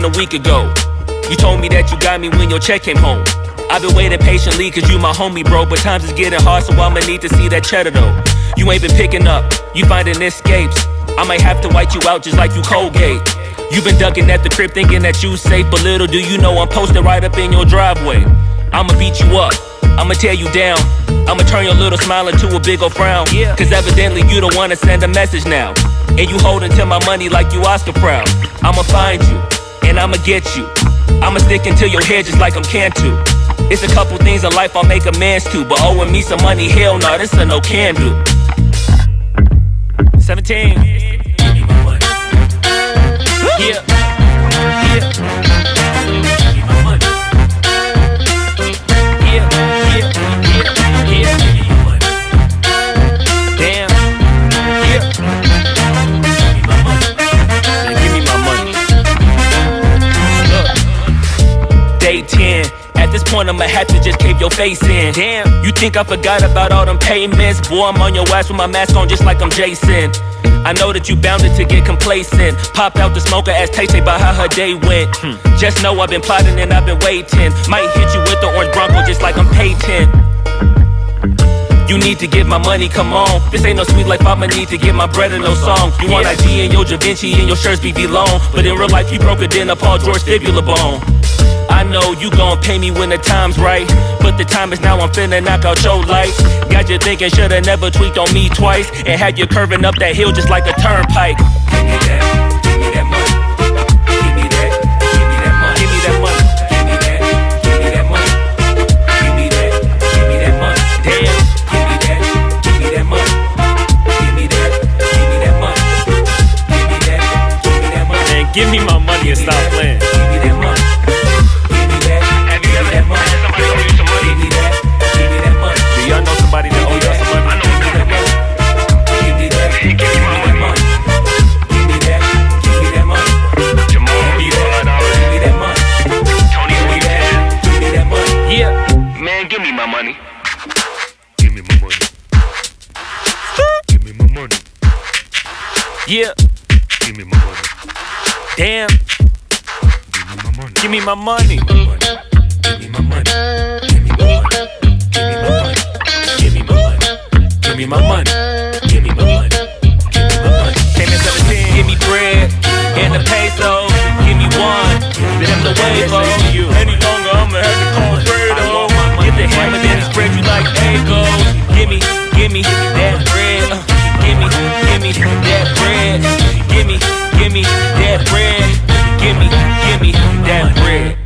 than a week ago. You told me that you got me when your check came home. I've been waiting patiently cause you my homie, bro. But times is getting hard, so I'ma need to see that cheddar though. You ain't been picking up, you finding escapes. I might have to white you out just like you Colgate. You been ducking at the crib thinking that you safe, but little do you know I'm posted right up in your driveway. I'ma beat you up, I'ma tear you down. I'ma turn your little smile into a big ol' frown. Cause evidently you don't wanna send a message now. And you holding to my money like you Oscar proud. I'ma find you, and I'ma get you. I'ma stick into your head just like I'm Cantu. It's a couple things in life I'll make amends to, but owing me some money, hell no, this a no can do. 17. Yeah. Yeah. Day 10. At this point I'ma have to just cave your face in. Damn, you think I forgot about all them payments? Boy, I'm on your ass with my mask on just like I'm Jason. I know that you bounded to get complacent. Pop out the smoker, ask Tay-Tay about how her day went. Just know I've been plotting and I've been waiting. Might hit you with the orange Bronco just like I'm Peyton. You need to get my money, come on. This ain't no sweet life, I'ma need to get my bread in no song. You want IG and your Da Vinci and your shirts BB long, but in real life you broke it in a Paul George fibula bone. I know you gon' pay me when the time's right, but the time is now, I'm finna knock out your lights. Got you thinking shoulda never tweaked on me twice, and had you curving up that hill just like a turnpike. Give me that, give me that money. Give me that, give me that money. Give me that money. Give me that, give me that money. Give me that, give me that money. Damn. Give me that, give me that money. Give me that, give me that money. Give me that, give me that money. Man, give me my money and stop playing. Give me that money. Somebody that owe y'all some money. I know that money. Give me that. Give me my money. Give me that. Give me that money. Jamal, give me that money. Tony, give me that money. Yeah, man, give me my money. Give me my money. Give me my money. Yeah. Give me my money. Damn. Give me my money. Give me my money. Give me my money. Give me my money. Give me my money. Give me my money. Give me my money. Give me my money. Came in 17. Give me bread and the peso. Give me one. Then I'm the wave. Any longer, I'ma have to call Fredo. Get the hammer, then spread you like Egos. Give me that bread. Give me that bread. Give me that bread. Give me that bread.